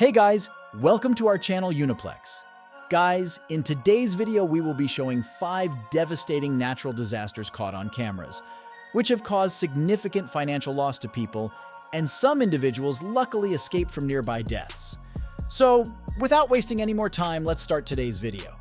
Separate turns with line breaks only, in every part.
Hey guys, welcome to our channel Uniplex. Guys, in today's video we will be showing 5 devastating natural disasters caught on cameras, which have caused significant financial loss to people, and some individuals luckily escaped from nearby deaths. So, without wasting any more time, let's start today's video.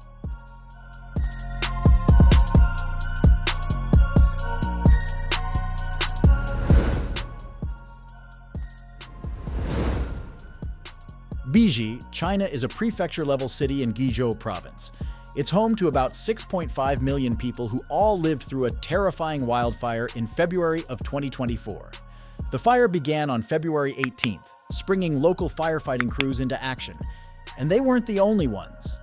Beiji, China is a prefecture-level city in Guizhou province. It's home to about 6.5 million people who all lived through a terrifying wildfire in February of 2024. The fire began on February 18th, springing local firefighting crews into action. And they weren't the only ones.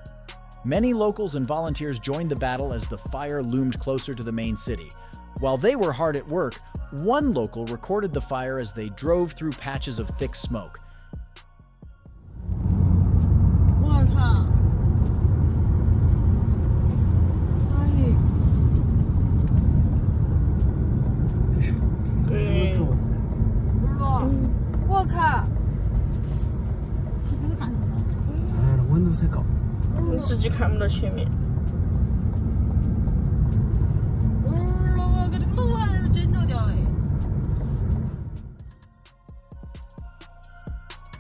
Many locals and volunteers joined the battle as the fire loomed closer to the main city. While they were hard at work, one local recorded the fire as they drove through patches of thick smoke.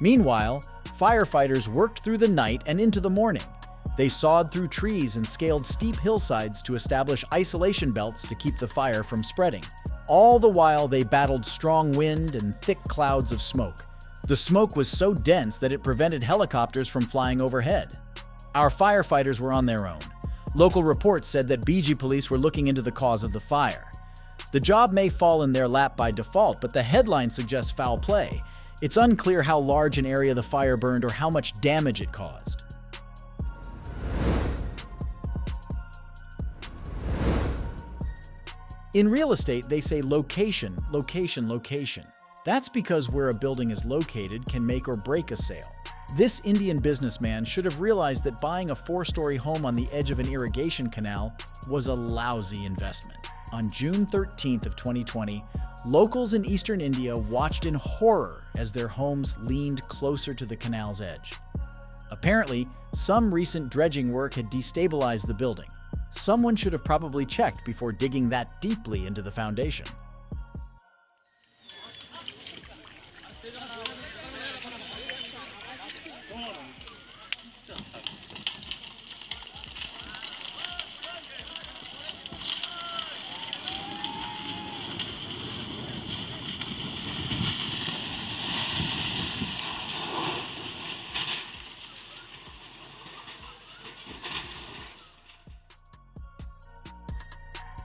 Meanwhile, firefighters worked through the night and into the morning. They sawed through trees and scaled steep hillsides to establish isolation belts to keep the fire from spreading. All the while, they battled strong wind and thick clouds of smoke. The smoke was so dense that it prevented helicopters from flying overhead. Our firefighters were on their own. Local reports said that Beiji police were looking into the cause of the fire. The job may fall in their lap by default, but the headline suggests foul play. It's unclear how large an area the fire burned or how much damage it caused. In real estate, they say location, location, location. That's because where a building is located can make or break a sale. This Indian businessman should have realized that buying a 4-story home on the edge of an irrigation canal was a lousy investment. On June 13th of 2020, locals in eastern India watched in horror as their homes leaned closer to the canal's edge. Apparently, some recent dredging work had destabilized the building. Someone should have probably checked before digging that deeply into the foundation.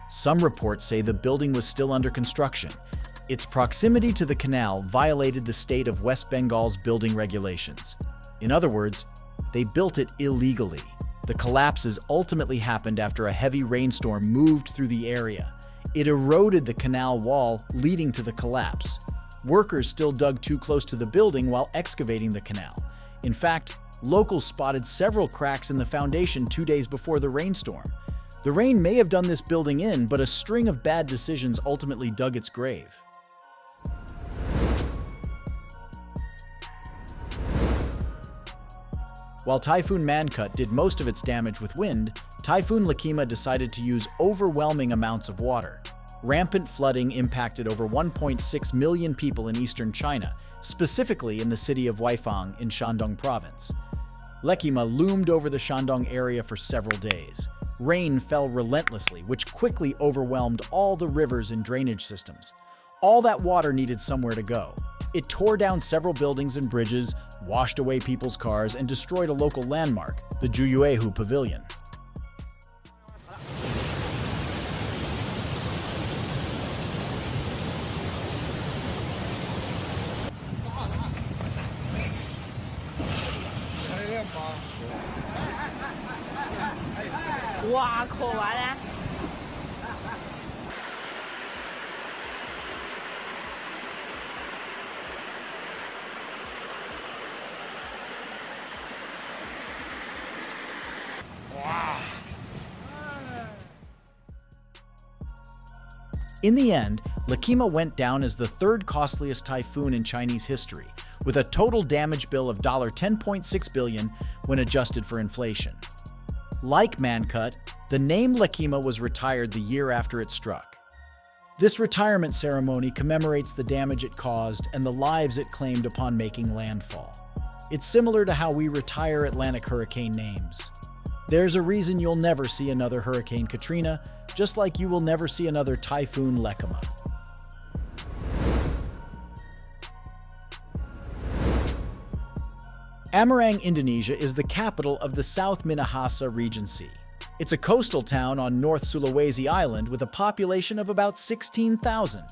Some reports say the building was still under construction. Its proximity to the canal violated the state of West Bengal's building regulations. In other words, they built it illegally. The collapses ultimately happened after a heavy rainstorm moved through the area. It eroded the canal wall, leading to the collapse. Workers still dug too close to the building while excavating the canal. In fact, locals spotted several cracks in the foundation 2 days before the rainstorm. The rain may have done this building in, but a string of bad decisions ultimately dug its grave. While Typhoon Mankut did most of its damage with wind, Typhoon Lakima decided to use overwhelming amounts of water. Rampant flooding impacted over 1.6 million people in eastern China, specifically in the city of Weifang in Shandong province. Lakima loomed over the Shandong area for several days. Rain fell relentlessly, which quickly overwhelmed all the rivers and drainage systems. All that water needed somewhere to go. It tore down several buildings and bridges, washed away people's cars, and destroyed a local landmark, the Juyuehu Pavilion. In the end, Lakima went down as the 3rd costliest typhoon in Chinese history, with a total damage bill of $10.6 billion when adjusted for inflation. Like Mancut, the name Lakima was retired the year after it struck. This retirement ceremony commemorates the damage it caused and the lives it claimed upon making landfall. It's similar to how we retire Atlantic hurricane names. There's a reason you'll never see another Hurricane Katrina, just like you will never see another Typhoon Lakima. Amarang, Indonesia is the capital of the South Minahasa Regency. It's a coastal town on North Sulawesi Island with a population of about 16,000.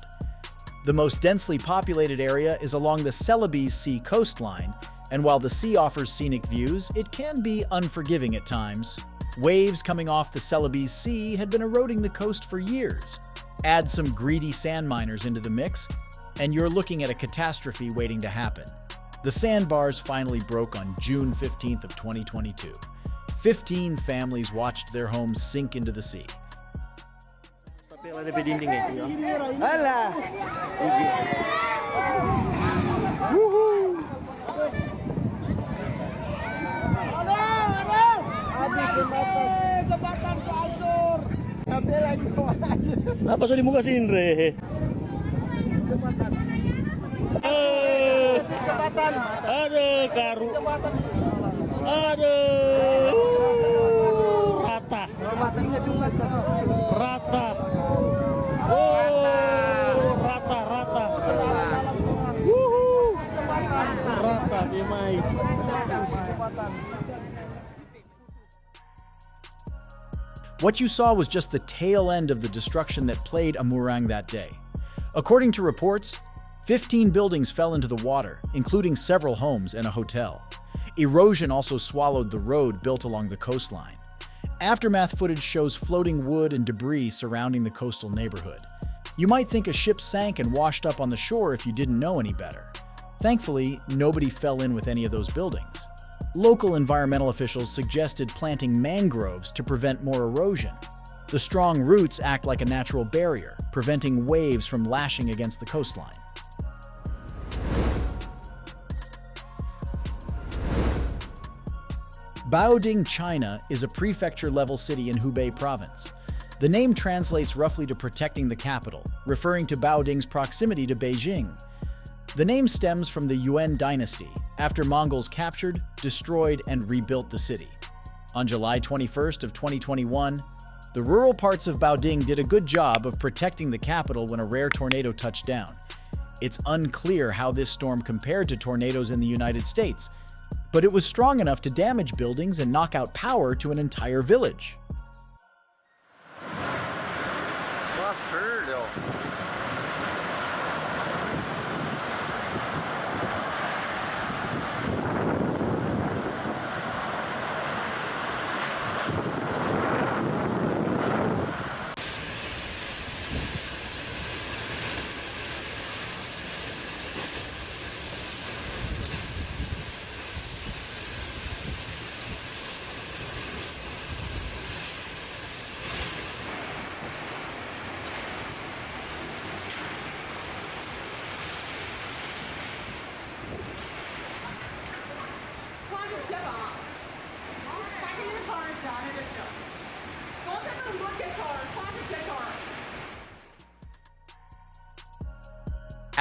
The most densely populated area is along the Celebes Sea coastline, and while the sea offers scenic views, it can be unforgiving at times. Waves coming off the Celebes Sea had been eroding the coast for years. Add some greedy sand miners into the mix, and you're looking at a catastrophe waiting to happen. The sandbars finally broke on June 15th of 2022. 15 families watched their homes sink into the sea.
Apa sudah muka sini, Re? Ada karu. Ada rata. Rata. Oh, rata. Wuhu. Rata dimai.
What you saw was just the tail end of the destruction that plagued Amurang that day. According to reports, 15 buildings fell into the water, including several homes and a hotel. Erosion also swallowed the road built along the coastline. Aftermath footage shows floating wood and debris surrounding the coastal neighborhood. You might think a ship sank and washed up on the shore if you didn't know any better. Thankfully, nobody fell in with any of those buildings. Local environmental officials suggested planting mangroves to prevent more erosion. The strong roots act like a natural barrier, preventing waves from lashing against the coastline. Baoding, China is a prefecture-level city in Hubei province. The name translates roughly to protecting the capital, referring to Baoding's proximity to Beijing. The name stems from the Yuan dynasty, after Mongols captured, destroyed, and rebuilt the city. On July 21st of 2021, the rural parts of Baoding did a good job of protecting the capital when a rare tornado touched down. It's unclear how this storm compared to tornadoes in the United States, but it was strong enough to damage buildings and knock out power to an entire village.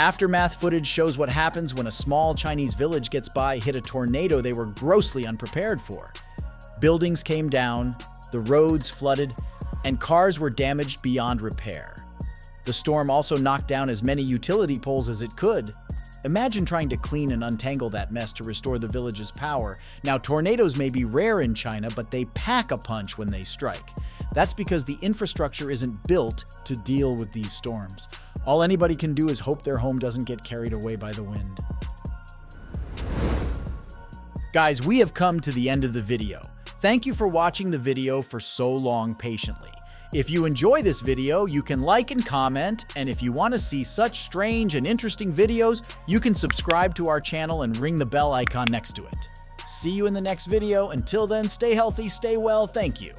Aftermath footage shows what happens when a small Chinese village gets hit a tornado they were grossly unprepared for. Buildings came down, the roads flooded, and cars were damaged beyond repair. The storm also knocked down as many utility poles as it could. Imagine trying to clean and untangle that mess to restore the village's power. Now, tornadoes may be rare in China, but they pack a punch when they strike. That's because the infrastructure isn't built to deal with these storms. All anybody can do is hope their home doesn't get carried away by the wind. Guys, we have come to the end of the video. Thank you for watching the video for so long patiently. If you enjoy this video, you can like and comment, and if you want to see such strange and interesting videos, you can subscribe to our channel and ring the bell icon next to it. See you in the next video. Until then, stay healthy, stay well, thank you.